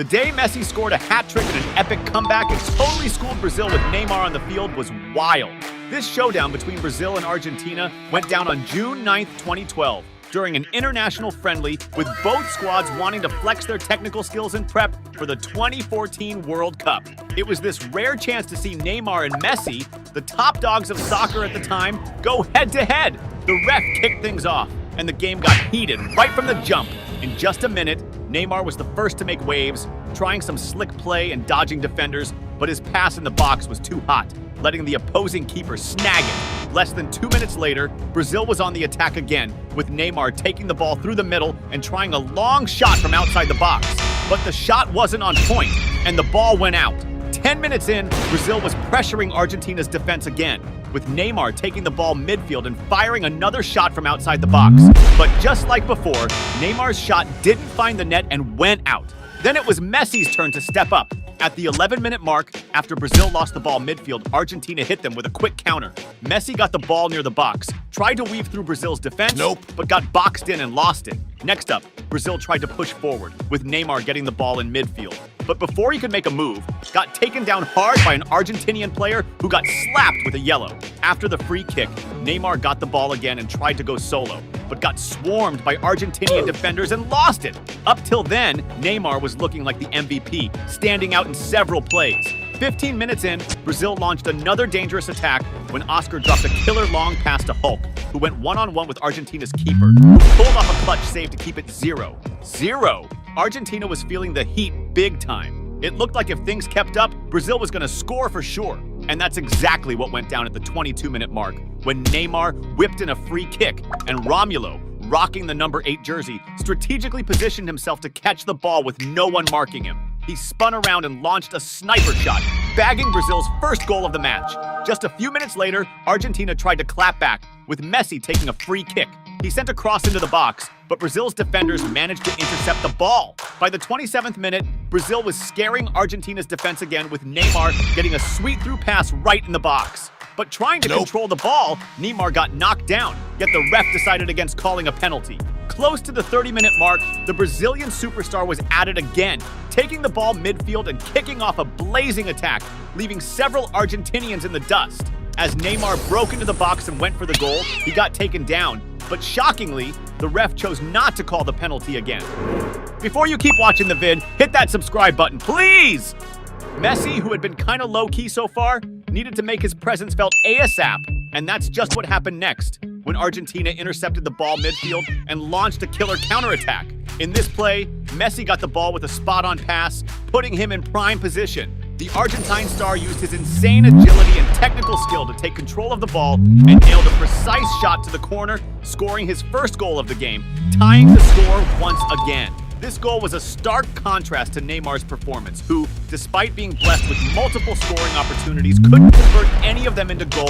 The day Messi scored a hat trick in an epic comeback and totally schooled Brazil with Neymar on the field was wild. This showdown between Brazil and Argentina went down on June 9th, 2012, during an international friendly with both squads wanting to flex their technical skills and prep for the 2014 World Cup. It was this rare chance to see Neymar and Messi, the top dogs of soccer at the time, go head-to-head. The ref kicked things off, and the game got heated right from the jump. In just a minute, Neymar was the first to make waves, trying some slick play and dodging defenders, but his pass in the box was too hot, letting the opposing keeper snag it. Less than 2 minutes later, Brazil was on the attack again, with Neymar taking the ball through the middle and trying a long shot from outside the box. But the shot wasn't on point, and the ball went out. 10 minutes in, Brazil was pressuring Argentina's defense again, with Neymar taking the ball midfield and firing another shot from outside the box. But just like before, Neymar's shot didn't find the net and went out. Then it was Messi's turn to step up. At the 11-minute mark, after Brazil lost the ball midfield, Argentina hit them with a quick counter. Messi got the ball near the box, tried to weave through Brazil's defense, but got boxed in and lost it. Next up, Brazil tried to push forward, with Neymar getting the ball in midfield. But before he could make a move, got taken down hard by an Argentinian player who got slapped with a yellow. After the free kick, Neymar got the ball again and tried to go solo, but got swarmed by Argentinian defenders and lost it. Up till then, Neymar was looking like the MVP, standing out in several plays. 15 minutes in, Brazil launched another dangerous attack when Oscar dropped a killer long pass to Hulk, who went one-on-one with Argentina's keeper, who pulled off a clutch save to keep it 0-0. Argentina was feeling the heat big time. It looked like if things kept up, Brazil was going to score for sure. And that's exactly what went down at the 22-minute mark, when Neymar whipped in a free kick, and Romulo, rocking the number 8 jersey, strategically positioned himself to catch the ball with no one marking him. He spun around and launched a sniper shot, bagging Brazil's first goal of the match. Just a few minutes later, Argentina tried to clap back, with Messi taking a free kick. He sent a cross into the box, but Brazil's defenders managed to intercept the ball. By the 27th minute, Brazil was scaring Argentina's defense again, with Neymar getting a sweet-through pass right in the box. But trying to control the ball, Neymar got knocked down, yet the ref decided against calling a penalty. Close to the 30-minute mark, the Brazilian superstar was at it again, taking the ball midfield and kicking off a blazing attack, leaving several Argentinians in the dust. As Neymar broke into the box and went for the goal, he got taken down, but shockingly, the ref chose not to call the penalty again. Before you keep watching the vid, hit that subscribe button, please! Messi, who had been kinda low-key so far, needed to make his presence felt ASAP, and that's just what happened next, when Argentina intercepted the ball midfield and launched a killer counterattack. In this play, Messi got the ball with a spot-on pass, putting him in prime position. The Argentine star used his insane agility and technical skill to take control of the ball and nailed a precise shot to the corner, scoring his first goal of the game, tying the score once again. This goal was a stark contrast to Neymar's performance, who, despite being blessed with multiple scoring opportunities, couldn't convert any of them into goals.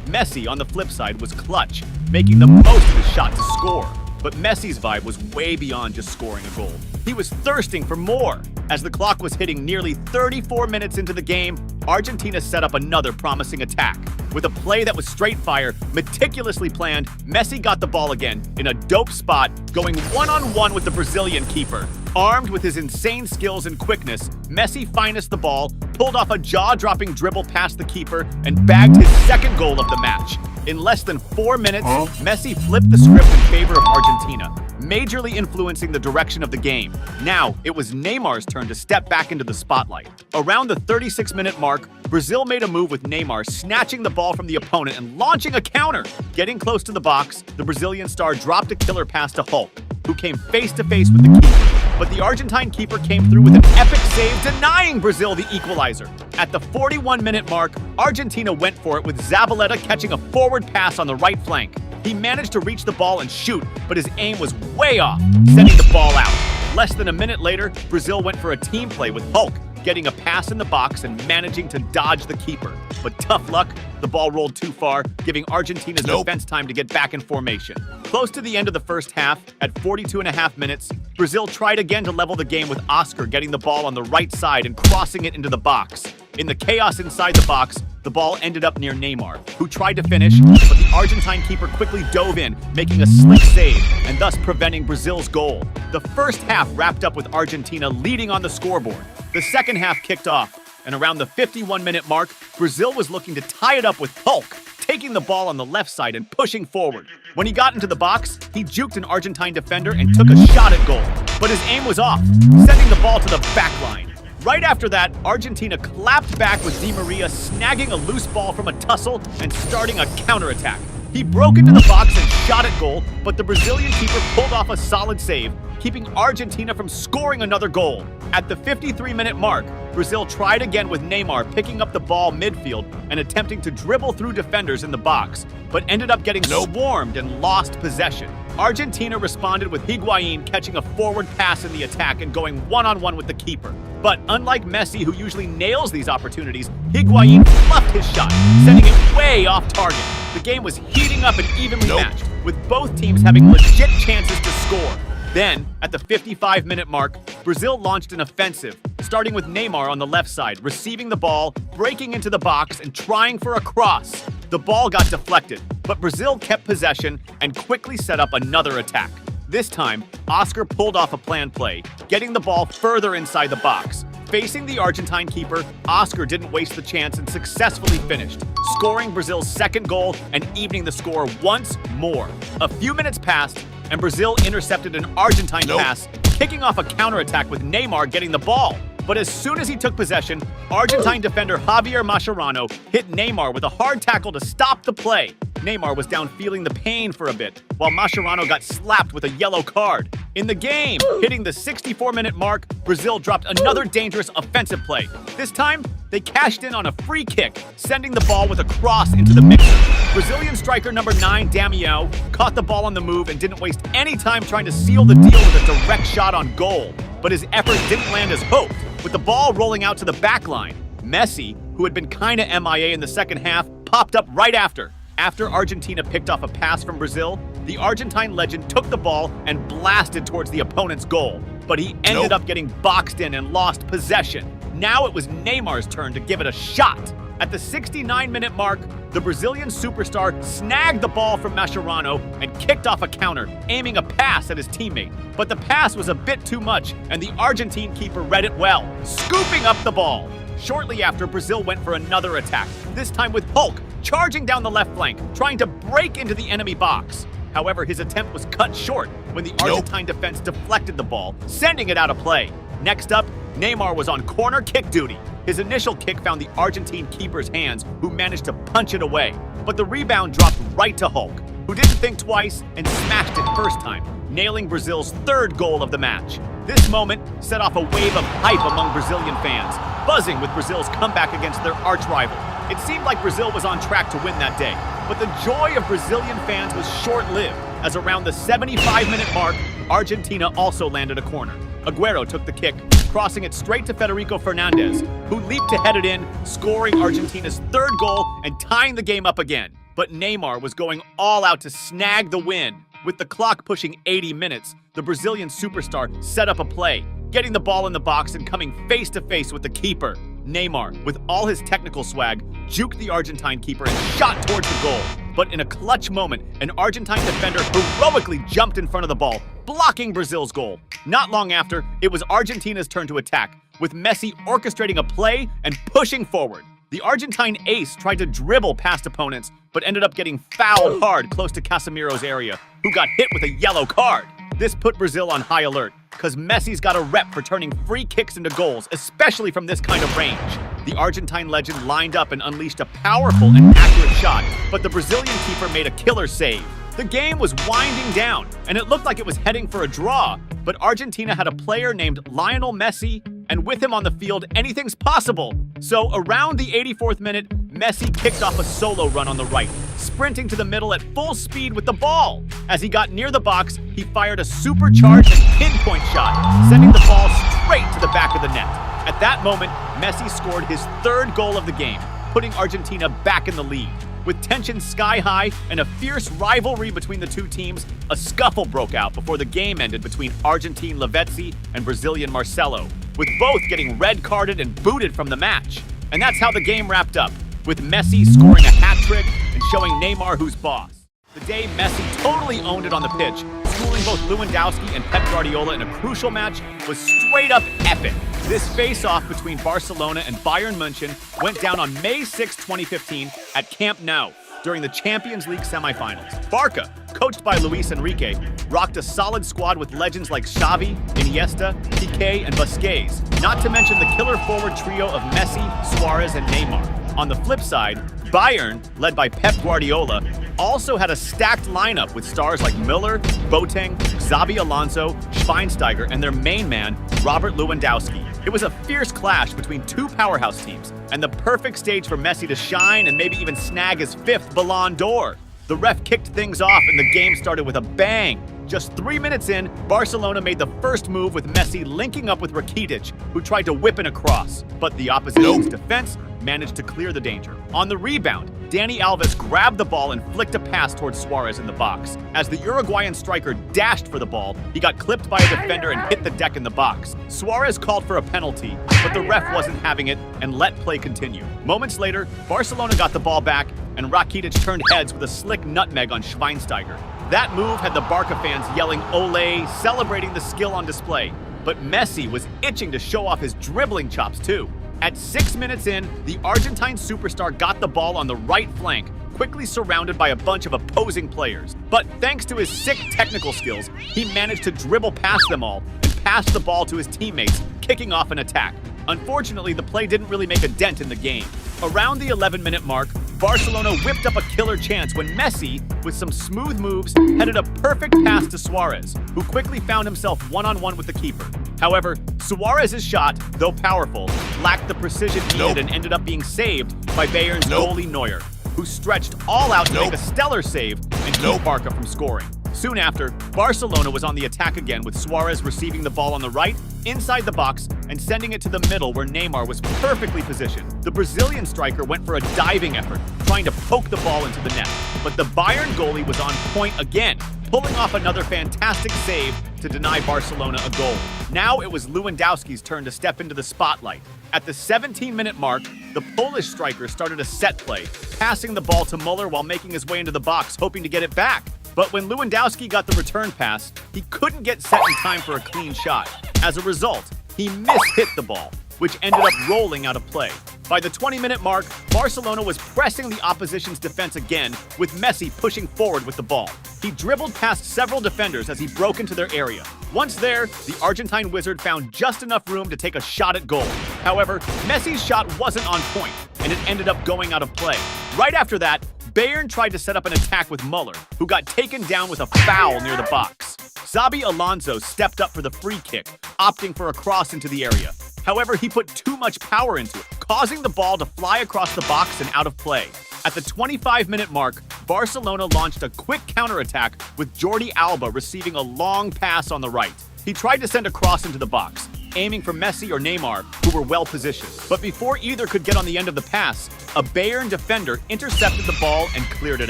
Messi, on the flip side, was clutch, making the most of his shot to score. But Messi's vibe was way beyond just scoring a goal. He was thirsting for more. As the clock was hitting nearly 34 minutes into the game, Argentina set up another promising attack. With a play that was straight fire, meticulously planned, Messi got the ball again in a dope spot, going one-on-one with the Brazilian keeper. Armed with his insane skills and quickness, Messi finessed the ball, pulled off a jaw-dropping dribble past the keeper, and bagged his second goal of the match. In less than 4 minutes, Messi flipped the script in favor of Argentina, majorly influencing the direction of the game. Now, it was Neymar's turn to step back into the spotlight. Around the 36-minute mark, Brazil made a move with Neymar snatching the ball from the opponent and launching a counter. Getting close to the box, the Brazilian star dropped a killer pass to Hulk, who came face-to-face with the keeper. But the Argentine keeper came through with an epic save, denying Brazil the equalizer. At the 41-minute mark, Argentina went for it, with Zabaleta catching a forward pass on the right flank. He managed to reach the ball and shoot, but his aim was way off, sending the ball out. Less than a minute later, Brazil went for a team play with Hulk, getting a pass in the box and managing to dodge the keeper. But tough luck, the ball rolled too far, giving Argentina's defense time to get back in formation. Close to the end of the first half, at 42.5 minutes, Brazil tried again to level the game with Oscar getting the ball on the right side and crossing it into the box. In the chaos inside the box, The ball ended up near Neymar, who tried to finish, but the Argentine keeper quickly dove in, making a slick save, and thus preventing Brazil's goal. The first half wrapped up with Argentina leading on the scoreboard. The second half kicked off, and around the 51-minute mark, Brazil was looking to tie it up with Hulk, taking the ball on the left side and pushing forward. When he got into the box, he juked an Argentine defender and took a shot at goal, but his aim was off, sending the ball to the back line. Right after that, Argentina clapped back with Di Maria snagging a loose ball from a tussle and starting a counterattack. He broke into the box and shot at goal, but the Brazilian keeper pulled off a solid save, keeping Argentina from scoring another goal. At the 53-minute mark, Brazil tried again with Neymar picking up the ball midfield and attempting to dribble through defenders in the box, but ended up getting swarmed and lost possession. Argentina responded with Higuain catching a forward pass in the attack and going one-on-one with the keeper. But unlike Messi, who usually nails these opportunities, Higuain fluffed his shot, sending it way off target. The game was heating up and evenly matched, with both teams having legit chances to score. Then, at the 55-minute mark, Brazil launched an offensive, starting with Neymar on the left side, receiving the ball, breaking into the box, and trying for a cross. The ball got deflected, but Brazil kept possession and quickly set up another attack. This time, Oscar pulled off a planned play, getting the ball further inside the box. Facing the Argentine keeper, Oscar didn't waste the chance and successfully finished, scoring Brazil's second goal and evening the score once more. A few minutes passed, and Brazil intercepted an Argentine pass, kicking off a counterattack with Neymar getting the ball. But as soon as he took possession, Argentine defender Javier Mascherano hit Neymar with a hard tackle to stop the play. Neymar was down feeling the pain for a bit, while Mascherano got slapped with a yellow card. In the game, hitting the 64-minute mark, Brazil dropped another dangerous offensive play. This time, they cashed in on a free kick, sending the ball with a cross into the mixer. Brazilian striker number 9, Damião, caught the ball on the move and didn't waste any time trying to seal the deal with a direct shot on goal. But his effort didn't land as hoped, with the ball rolling out to the back line. Messi, who had been kinda MIA in the second half, popped up right after. After Argentina picked off a pass from Brazil, the Argentine legend took the ball and blasted towards the opponent's goal, but he ended up getting boxed in and lost possession. Now it was Neymar's turn to give it a shot. At the 69-minute mark, the Brazilian superstar snagged the ball from Mascherano and kicked off a counter, aiming a pass at his teammate. But the pass was a bit too much, and the Argentine keeper read it well, scooping up the ball. Shortly after, Brazil went for another attack, this time with Hulk charging down the left flank, trying to break into the enemy box. However, his attempt was cut short when the Argentine defense deflected the ball, sending it out of play. Next up, Neymar was on corner kick duty. His initial kick found the Argentine keeper's hands, who managed to punch it away. But the rebound dropped right to Hulk, who didn't think twice and smashed it first time, nailing Brazil's third goal of the match. This moment set off a wave of hype among Brazilian fans, buzzing with Brazil's comeback against their arch-rival. It seemed like Brazil was on track to win that day, but the joy of Brazilian fans was short-lived, as around the 75-minute mark, Argentina also landed a corner. Aguero took the kick, crossing it straight to Federico Fernandez, who leaped to head it in, scoring Argentina's third goal and tying the game up again. But Neymar was going all out to snag the win. With the clock pushing 80 minutes, the Brazilian superstar set up a play, getting the ball in the box and coming face-to-face with the keeper. Neymar, with all his technical swag, juked the Argentine keeper and shot towards the goal. But in a clutch moment, an Argentine defender heroically jumped in front of the ball, blocking Brazil's goal. Not long after, it was Argentina's turn to attack, with Messi orchestrating a play and pushing forward. The Argentine ace tried to dribble past opponents, but ended up getting fouled hard close to Casemiro's area, who got hit with a yellow card. This put Brazil on high alert, because Messi's got a rep for turning free kicks into goals, especially from this kind of range. The Argentine legend lined up and unleashed a powerful and accurate shot, but the Brazilian keeper made a killer save. The game was winding down, and it looked like it was heading for a draw, but Argentina had a player named Lionel Messi, and with him on the field, anything's possible. So around the 84th minute, Messi kicked off a solo run on the right, sprinting to the middle at full speed with the ball. As he got near the box, he fired a supercharged and pinpoint shot, sending the ball straight to the back of the net. At that moment, Messi scored his third goal of the game, putting Argentina back in the lead. With tension sky high and a fierce rivalry between the two teams, a scuffle broke out before the game ended between Argentine Lavezzi and Brazilian Marcelo, with both getting red-carded and booted from the match. And that's how the game wrapped up. with Messi scoring a hat trick and showing Neymar who's boss. The day Messi totally owned it on the pitch, schooling both Lewandowski and Pep Guardiola in a crucial match, was straight up epic. This face-off between Barcelona and Bayern München went down on May 6, 2015 at Camp Nou during the Champions League semifinals. Barca, coached by Luis Enrique, rocked a solid squad with legends like Xavi, Iniesta, Piqué, and Busquets, not to mention the killer forward trio of Messi, Suarez, and Neymar. On the flip side, Bayern, led by Pep Guardiola, also had a stacked lineup with stars like Müller, Boateng, Xabi Alonso, Schweinsteiger, and their main man, Robert Lewandowski. It was a fierce clash between two powerhouse teams, and the perfect stage for Messi to shine and maybe even snag his 5th Ballon d'Or. The ref kicked things off and the game started with a bang. Just 3 minutes in, Barcelona made the first move with Messi linking up with Rakitic, who tried to whip in a cross, but the opposition's defense managed to clear the danger. On the rebound, Dani Alves grabbed the ball and flicked a pass towards Suarez in the box. As the Uruguayan striker dashed for the ball, he got clipped by a defender and hit the deck in the box. Suarez called for a penalty, but the ref wasn't having it and let play continue. Moments later, Barcelona got the ball back and Rakitic turned heads with a slick nutmeg on Schweinsteiger. That move had the Barca fans yelling "Ole," celebrating the skill on display. But Messi was itching to show off his dribbling chops too. At 6 minutes in, the Argentine superstar got the ball on the right flank, quickly surrounded by a bunch of opposing players. But thanks to his sick technical skills, he managed to dribble past them all and pass the ball to his teammates, kicking off an attack. Unfortunately, the play didn't really make a dent in the game. Around the 11-minute mark, Barcelona whipped up a killer chance when Messi, with some smooth moves, headed a perfect pass to Suarez, who quickly found himself one-on-one with the keeper. However, Suarez's shot, though powerful, lacked the precision needed and ended up being saved by Bayern's goalie Neuer, who stretched all out to make a stellar save and keep Barca from scoring. Soon after, Barcelona was on the attack again with Suarez receiving the ball on the right, inside the box, and sending it to the middle where Neymar was perfectly positioned. The Brazilian striker went for a diving effort, trying to poke the ball into the net. But the Bayern goalie was on point again, pulling off another fantastic save to deny Barcelona a goal. Now it was Lewandowski's turn to step into the spotlight. At the 17-minute mark, the Polish striker started a set play, passing the ball to Müller while making his way into the box, hoping to get it back. But when Lewandowski got the return pass, he couldn't get set in time for a clean shot. As a result, he mishit the ball, which ended up rolling out of play. By the 20-minute mark, Barcelona was pressing the opposition's defense again, with Messi pushing forward with the ball. He dribbled past several defenders as he broke into their area. Once there, the Argentine wizard found just enough room to take a shot at goal. However, Messi's shot wasn't on point, and it ended up going out of play. Right after that, Bayern tried to set up an attack with Müller, who got taken down with a foul near the box. Xabi Alonso stepped up for the free kick, opting for a cross into the area. However, he put too much power into it, causing the ball to fly across the box and out of play. At the 25-minute mark, Barcelona launched a quick counterattack with Jordi Alba receiving a long pass on the right. He tried to send a cross into the box, aiming for Messi or Neymar, who were well positioned. But before either could get on the end of the pass, a Bayern defender intercepted the ball and cleared it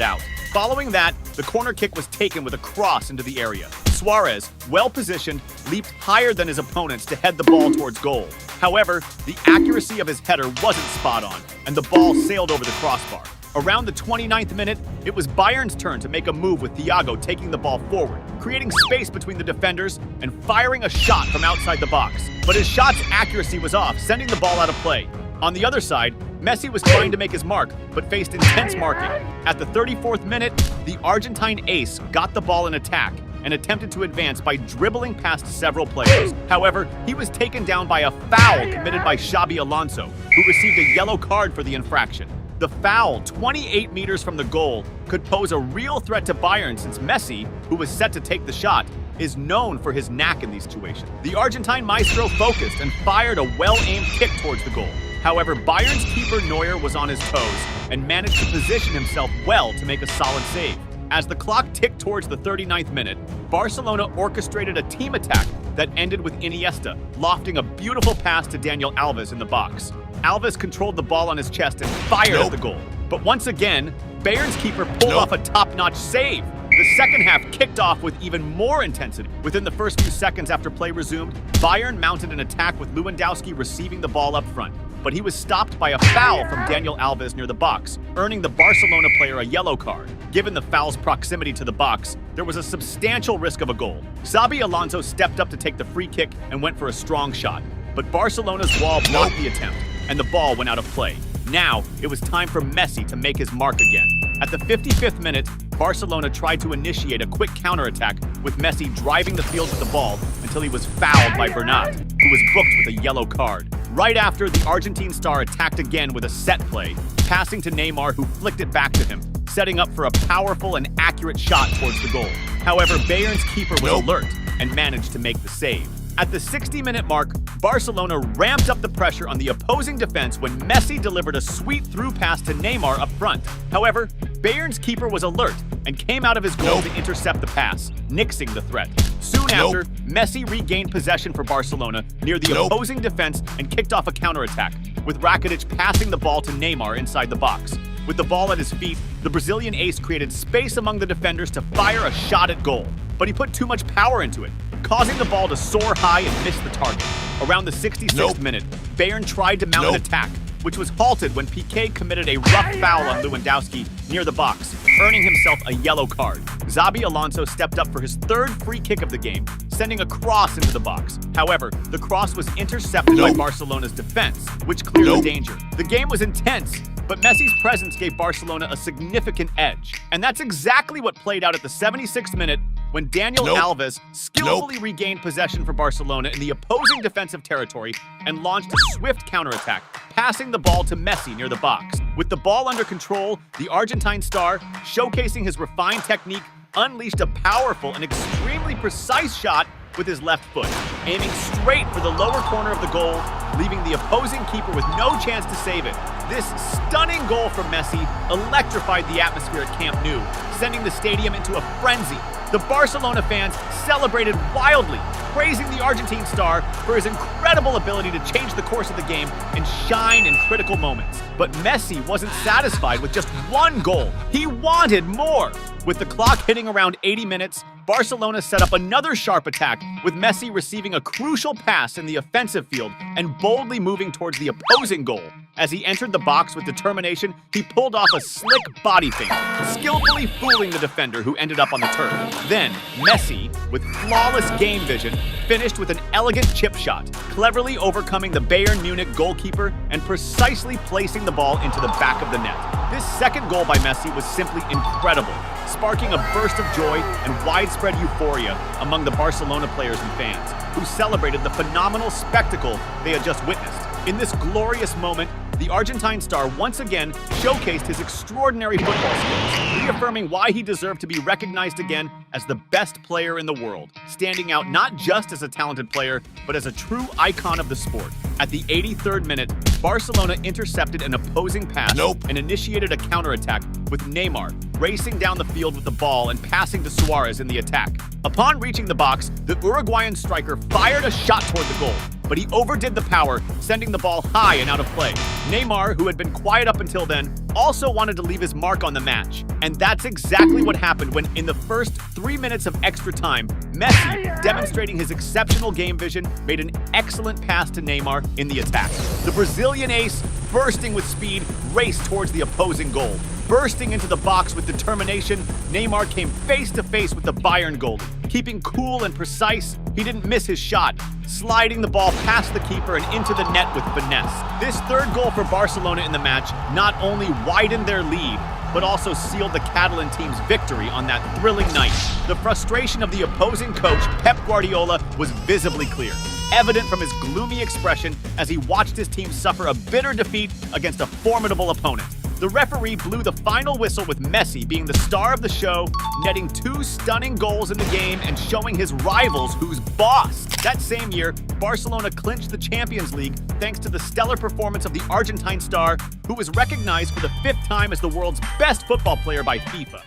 out. Following that, the corner kick was taken with a cross into the area. Suarez, well positioned, leaped higher than his opponents to head the ball towards goal. However, the accuracy of his header wasn't spot on, and the ball sailed over the crossbar. Around the 29th minute, it was Bayern's turn to make a move with Thiago taking the ball forward, creating space between the defenders and firing a shot from outside the box. But his shot's accuracy was off, sending the ball out of play. On the other side, Messi was trying to make his mark, but faced intense marking. At the 34th minute, the Argentine ace got the ball in attack and attempted to advance by dribbling past several players. However, he was taken down by a foul committed by Xabi Alonso, who received a yellow card for the infraction. The foul, 28 meters from the goal, could pose a real threat to Bayern since Messi, who was set to take the shot, is known for his knack in these situations. The Argentine maestro focused and fired a well-aimed kick towards the goal. However, Bayern's keeper Neuer was on his toes and managed to position himself well to make a solid save. As the clock ticked towards the 39th minute, Barcelona orchestrated a team attack that ended with Iniesta lofting a beautiful pass to Daniel Alves in the box. Alves controlled the ball on his chest and fired at the goal. But once again, Bayern's keeper pulled off a top-notch save. The second half kicked off with even more intensity. Within the first few seconds after play resumed, Bayern mounted an attack with Lewandowski receiving the ball up front. But he was stopped by a foul from Daniel Alves near the box, earning the Barcelona player a yellow card. Given the foul's proximity to the box, there was a substantial risk of a goal. Xabi Alonso stepped up to take the free kick and went for a strong shot. But Barcelona's wall blocked the attempt, and the ball went out of play. Now, it was time for Messi to make his mark again. At the 55th minute, Barcelona tried to initiate a quick counterattack with Messi driving the field with the ball until he was fouled by Bernat, who was booked with a yellow card. Right after, the Argentine star attacked again with a set play, passing to Neymar, who flicked it back to him, setting up for a powerful and accurate shot towards the goal. However, Bayern's keeper was alert and managed to make the save. At the 60-minute mark, Barcelona ramped up the pressure on the opposing defense when Messi delivered a sweet through pass to Neymar up front. However, Bayern's keeper was alert and came out of his goal to intercept the pass, nixing the threat. Soon after, Messi regained possession for Barcelona near the opposing defense and kicked off a counterattack, with Rakitic passing the ball to Neymar inside the box. With the ball at his feet, the Brazilian ace created space among the defenders to fire a shot at goal, but he put too much power into it, causing the ball to soar high and miss the target. Around the 66th minute, Bayern tried to mount an attack, which was halted when Piqué committed a rough foul on Lewandowski near the box, earning himself a yellow card. Xabi Alonso stepped up for his third free kick of the game, sending a cross into the box. However, the cross was intercepted by Barcelona's defense, which cleared the danger. The game was intense, but Messi's presence gave Barcelona a significant edge. And that's exactly what played out at the 76th minute when Daniel Alves skillfully regained possession for Barcelona in the opposing defensive territory and launched a swift counterattack, passing the ball to Messi near the box. With the ball under control, the Argentine star, showcasing his refined technique, unleashed a powerful and extremely precise shot with his left foot, aiming straight for the lower corner of the goal, leaving the opposing keeper with no chance to save it. This stunning goal from Messi electrified the atmosphere at Camp Nou, sending the stadium into a frenzy. The Barcelona fans celebrated wildly, praising the Argentine star for his incredible ability to change the course of the game and shine in critical moments. But Messi wasn't satisfied with just one goal. He wanted more. With the clock hitting around 80 minutes, Barcelona set up another sharp attack, with Messi receiving a crucial pass in the offensive field and boldly moving towards the opposing goal. As he entered the box with determination, he pulled off a slick body feint, skillfully fooling the defender who ended up on the turf. Then, Messi, with flawless game vision, finished with an elegant chip shot, cleverly overcoming the Bayern Munich goalkeeper and precisely placing the ball into the back of the net. This second goal by Messi was simply incredible, sparking a burst of joy and widespread euphoria among the Barcelona players and fans, who celebrated the phenomenal spectacle they had just witnessed. In this glorious moment, the Argentine star once again showcased his extraordinary football skills, reaffirming why he deserved to be recognized again as the best player in the world, standing out not just as a talented player, but as a true icon of the sport. At the 83rd minute, Barcelona intercepted an opposing pass and initiated a counterattack with Neymar racing down the field with the ball and passing to Suarez in the attack. Upon reaching the box, the Uruguayan striker fired a shot toward the goal, but he overdid the power, sending the ball high and out of play. Neymar, who had been quiet up until then, also wanted to leave his mark on the match. And that's exactly what happened when, in the first 3 minutes of extra time, Messi, demonstrating his exceptional game vision, made an excellent pass to Neymar in the attack. The Brazilian ace, bursting with speed, raced towards the opposing goal. Bursting into the box with determination, Neymar came face-to-face with the Bayern goalie. Keeping cool and precise, he didn't miss his shot, sliding the ball past the keeper and into the net with finesse. This third goal for Barcelona in the match not only widened their lead, but also sealed the Catalan team's victory on that thrilling night. The frustration of the opposing coach, Pep Guardiola, was visibly clear, evident from his gloomy expression as he watched his team suffer a bitter defeat against a formidable opponent. The referee blew the final whistle with Messi being the star of the show, netting 2 stunning goals in the game and showing his rivals who's boss. That same year, Barcelona clinched the Champions League thanks to the stellar performance of the Argentine star, who was recognized for the 5th time as the world's best football player by FIFA.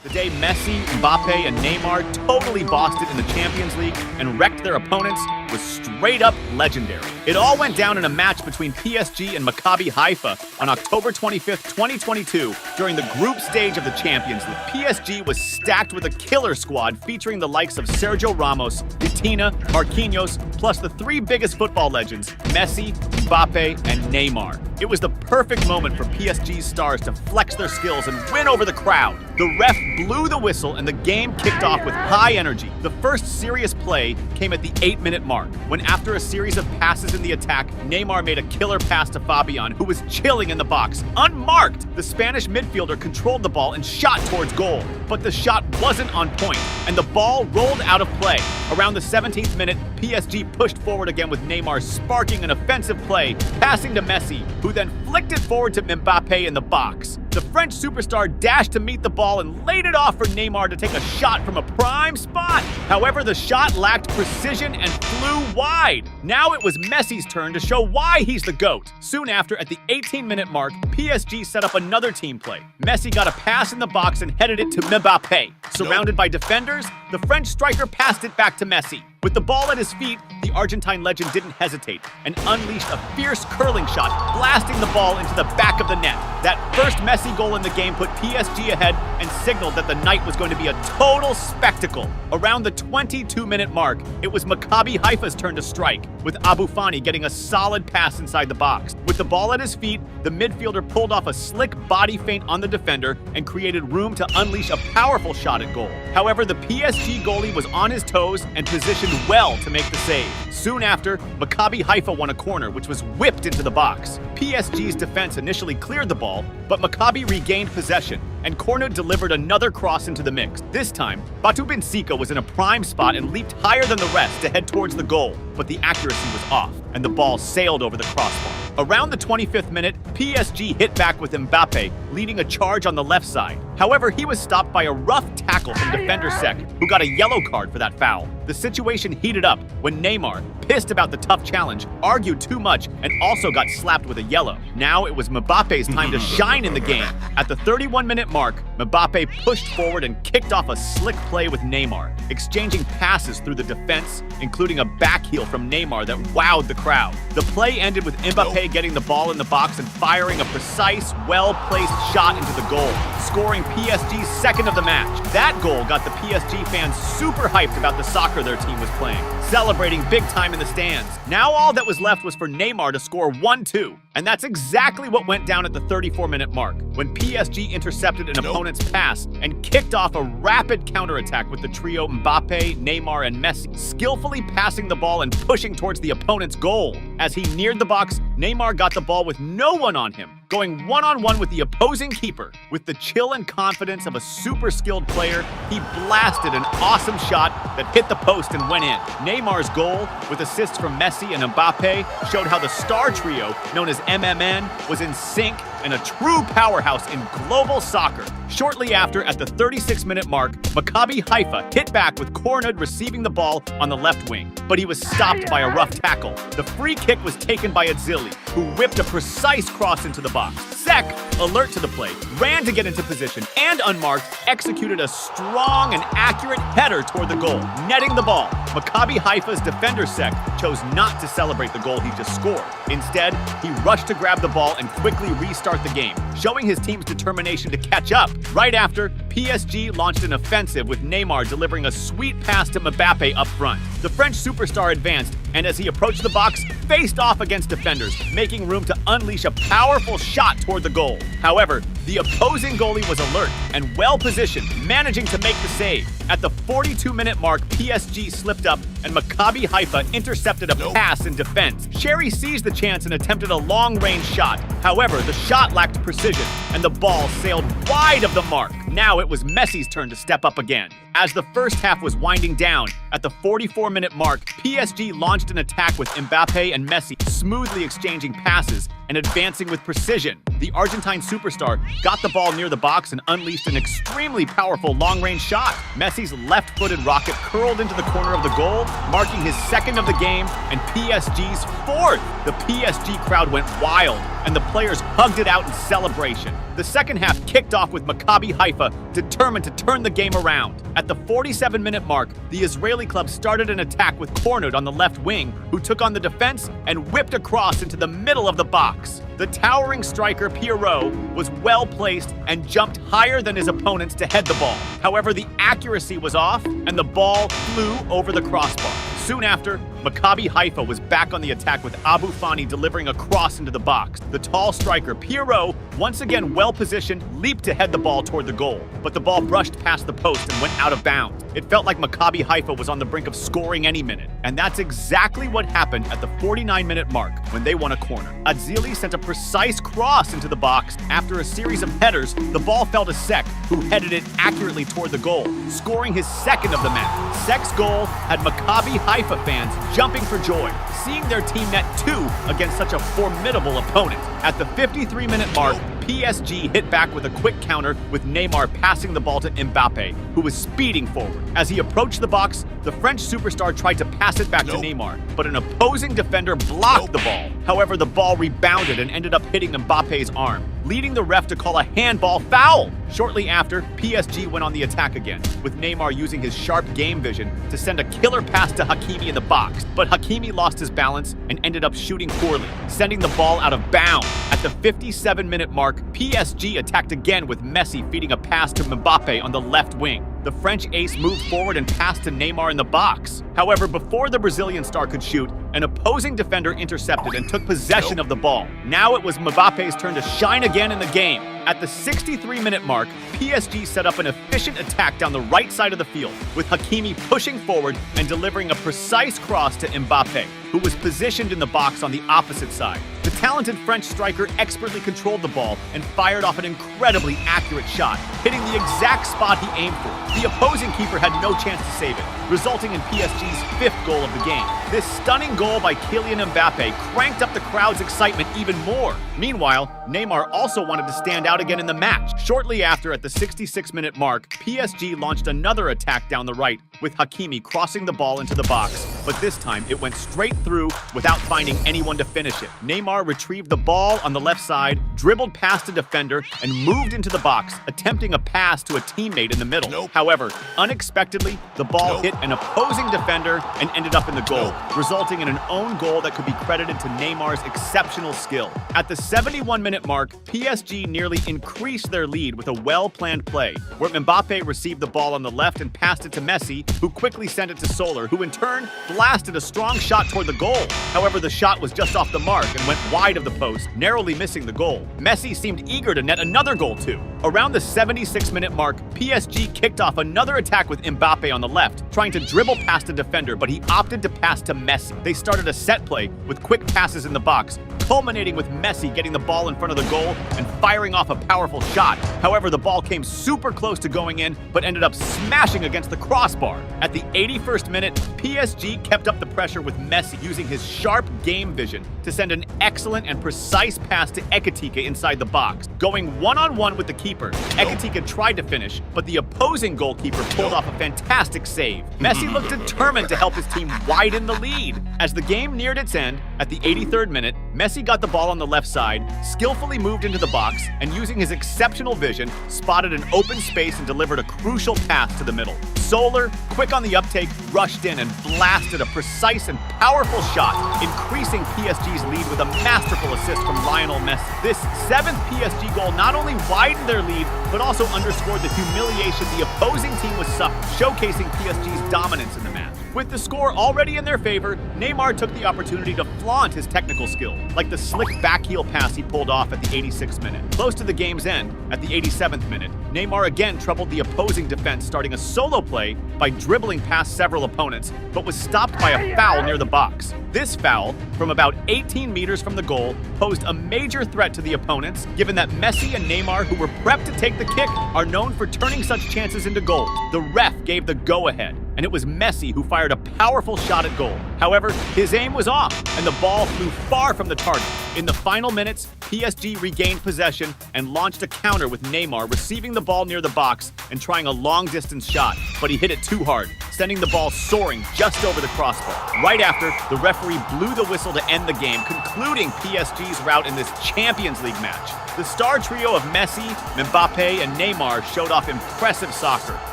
The day Messi, Mbappe, and Neymar totally bossed it in the Champions League and wrecked their opponents was straight up legendary. It all went down in a match between PSG and Maccabi Haifa on October 25th, 2022 during the group stage of the Champions League. PSG was stacked with a killer squad featuring the likes of Sergio Ramos, Vitinha, Marquinhos, plus the three biggest football legends, Messi, Mbappe, and Neymar. It was the perfect moment for PSG's stars to flex their skills and win over the crowd. The ref blew the whistle and the game kicked off with high energy. The first serious play came at the 8-minute mark, when after a series of passes in the attack, Neymar made a killer pass to Fabian, who was chilling in the box. Unmarked, the Spanish midfielder controlled the ball and shot towards goal. But the shot wasn't on point, and the ball rolled out of play. Around the 17th minute, PSG pushed forward again with Neymar sparking an offensive play, passing to Messi, who then flicked it forward to Mbappe in the box. The French superstar dashed to meet the ball and laid it off for Neymar to take a shot from a prime spot. However, the shot lacked precision and flew wide. Now it was Messi's turn to show why he's the GOAT. Soon after, at the 18-minute mark, PSG set up another team play. Messi got a pass in the box and headed it to Mbappe. Surrounded by defenders, the French striker passed it back to Messi. With the ball at his feet, the Argentine legend didn't hesitate and unleashed a fierce curling shot, blasting the ball into the back of the net. That first Messi goal in the game put PSG ahead and signaled that the night was going to be a total spectacle. Around the 22-minute mark, it was Maccabi Haifa's turn to strike, with Abu Fani getting a solid pass inside the box. With the ball at his feet, the midfielder pulled off a slick body feint on the defender and created room to unleash a powerful shot at goal. However, the PSG goalie was on his toes and positioned well to make the save. Soon after, Maccabi Haifa won a corner, which was whipped into the box. PSG's defense initially cleared the ball, but Maccabi regained possession, and Cornu delivered another cross into the mix. This time, Batu Benfica was in a prime spot and leaped higher than the rest to head towards the goal, but the accuracy was off, and the ball sailed over the crossbar. Around the 25th minute, PSG hit back with Mbappe, leading a charge on the left side. However, he was stopped by a rough tackle from defender Sek, who got a yellow card for that foul. The situation heated up when Neymar, pissed about the tough challenge, argued too much and also got slapped with a yellow. Now it was Mbappe's time to shine in the game. At the 31-minute mark, Mbappe pushed forward and kicked off a slick play with Neymar, exchanging passes through the defense, including a back heel from Neymar that wowed the crowd. The play ended with Mbappe getting the ball in the box and firing a precise, well-placed shot into the goal, scoring PSG's second of the match. That goal got the PSG fans super hyped about the soccer their team was playing, celebrating big time in the stands. Now all that was left was for Neymar to score 1-2, and that's exactly what went down at the 34-minute mark, when PSG intercepted an opponent's pass and kicked off a rapid counterattack with the trio Mbappe, Neymar, and Messi, skillfully passing the ball and pushing towards the opponent's goal. As he neared the box, Neymar got the ball with no one on him, going one-on-one with the opposing keeper. With the chill and confidence of a super skilled player, he blasted an awesome shot that hit the post and went in. Neymar's goal, with assists from Messi and Mbappe, showed how the star trio, known as MMN, was in sync and a true powerhouse in global soccer. Shortly after, at the 36-minute mark, Maccabi Haifa hit back with Cornud receiving the ball on the left wing, but he was stopped by a rough tackle. The free kick was taken by Adzili, who whipped a precise cross into the box. Sek, alert to the play, ran to get into position and, unmarked, executed a strong and accurate header toward the goal, netting the ball. Maccabi Haifa's defender Sek chose not to celebrate the goal he just scored. Instead, he rushed to grab the ball and quickly restart the game, showing his team's determination to catch up. Right after, PSG launched an offensive with Neymar delivering a sweet pass to Mbappe up front. The French superstar advanced, and as he approached the box, faced off against defenders, making room to unleash a powerful shot toward the goal. However, the opposing goalie was alert and well-positioned, managing to make the save. At the 42-minute mark, PSG slipped up and Maccabi Haifa intercepted a pass in defense. Sherry seized the chance and attempted a long-range shot. However, the shot lacked precision and the ball sailed wide of the mark. Now it was Messi's turn to step up again. As the first half was winding down, at the 44-minute mark, PSG launched an attack with Mbappe and Messi smoothly exchanging passes and advancing with precision. The Argentine superstar got the ball near the box and unleashed an extremely powerful long-range shot. Messi's left-footed rocket curled into the corner of the goal, marking his second of the game and PSG's fourth. The PSG crowd went wild, and the players hugged it out in celebration. The second half kicked off with Maccabi Haifa Haifa, determined to turn the game around. At the 47-minute mark, the Israeli club started an attack with Cornud on the left wing, who took on the defense and whipped across into the middle of the box. The towering striker Pierrot was well placed and jumped higher than his opponents to head the ball. However, the accuracy was off and the ball flew over the crossbar. Soon after, Maccabi Haifa was back on the attack with Abu Fani delivering a cross into the box. The tall striker Pierrot, once again well-positioned, leaped to head the ball toward the goal, but the ball brushed past the post and went out of bounds. It felt like Maccabi Haifa was on the brink of scoring any minute, and that's exactly what happened at the 49-minute mark when they won a corner. Adzili sent a precise cross into the box. After a series of headers, the ball fell to Sek, who headed it accurately toward the goal, scoring his second of the match. Sek's goal had Maccabi Haifa fans jumping for joy, seeing their team net 2 against such a formidable opponent. At the 53-minute mark, PSG hit back with a quick counter with Neymar passing the ball to Mbappe, who was speeding forward. As he approached the box, the French superstar tried to pass it back to Neymar, but an opposing defender blocked the ball. However, the ball rebounded and ended up hitting Mbappe's arm, leading the ref to call a handball foul. Shortly after, PSG went on the attack again, with Neymar using his sharp game vision to send a killer pass to Hakimi in the box. But Hakimi lost his balance and ended up shooting poorly, sending the ball out of bounds. At the 57-minute mark, PSG attacked again with Messi feeding a pass to Mbappe on the left wing. The French ace moved forward and passed to Neymar in the box. However, before the Brazilian star could shoot, an opposing defender intercepted and took possession of the ball. Now it was Mbappe's turn to shine again in the game. At the 63-minute mark, PSG set up an efficient attack down the right side of the field, with Hakimi pushing forward and delivering a precise cross to Mbappe, who was positioned in the box on the opposite side. The talented French striker expertly controlled the ball and fired off an incredibly accurate shot, hitting the exact spot he aimed for. The opposing keeper had no chance to save it, resulting in PSG's 5th goal of the game. This stunning goal by Kylian Mbappe cranked up the crowd's excitement even more. Meanwhile, Neymar also wanted to stand out again in the match. Shortly after, at the 66-minute mark, PSG launched another attack down the right, with Hakimi crossing the ball into the box, but this time it went straight through without finding anyone to finish it. Neymar retrieved the ball on the left side, dribbled past a defender, and moved into the box, attempting a pass to a teammate in the middle. However, unexpectedly, the ball hit an opposing defender and ended up in the goal, resulting in an own goal that could be credited to Neymar's exceptional skill. At the 71-minute mark, PSG nearly increased their lead with a well-planned play, where Mbappe received the ball on the left and passed it to Messi, who quickly sent it to Soler, who in turn blasted a strong shot toward the goal. However, the shot was just off the mark and went wide of the post, narrowly missing the goal. Messi seemed eager to net another goal too. Around the 76-minute mark, PSG kicked off another attack with Mbappe on the left, trying to dribble past a defender, but he opted to pass to Messi. They started a set play with quick passes in the box, culminating with Messi getting the ball in front of the goal and firing off a powerful shot. However, the ball came super close to going in, but ended up smashing against the crossbar. At the 81st minute, PSG kept up the pressure with Messi using his sharp game vision to send an excellent and precise pass to Ekitike inside the box. Going one-on-one with the keeper, Ekitike tried to finish, but the opposing goalkeeper pulled off a fantastic save. Messi looked determined to help his team widen the lead. As the game neared its end, at the 83rd minute, Messi got the ball on the left side, skillfully moved into the box, and using his exceptional vision, spotted an open space and delivered a crucial pass to the middle. Soler, quick on the uptake, rushed in and blasted a precise and powerful shot, increasing PSG's lead with a masterful assist from Lionel Messi. This 7th PSG goal not only widened their lead, but also underscored the humiliation the opposing team was suffering, showcasing PSG's dominance in the match. With the score already in their favor, Neymar took the opportunity to flaunt his technical skill, like the slick backheel pass he pulled off at the 86th minute. Close to the game's end, at the 87th minute, Neymar again troubled the opposing defense, starting a solo play by dribbling past several opponents, but was stopped by a foul near the box. This foul, from about 18 meters from the goal, posed a major threat to the opponents, given that Messi and Neymar, who were prepped to take the kick, are known for turning such chances into goals. The ref gave the go-ahead, and it was Messi who fired a powerful shot at goal. However, his aim was off, and the ball flew far from the target. In the final minutes, PSG regained possession and launched a counter with Neymar receiving the ball near the box and trying a long-distance shot, but he hit it too hard, sending the ball soaring just over the crossbar. Right after, the referee blew the whistle to end the game, concluding PSG's rout in this Champions League match. The star trio of Messi, Mbappe, and Neymar showed off impressive soccer,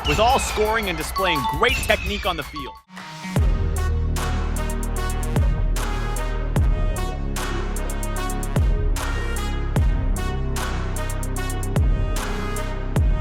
with all scoring and displaying great technique on the field.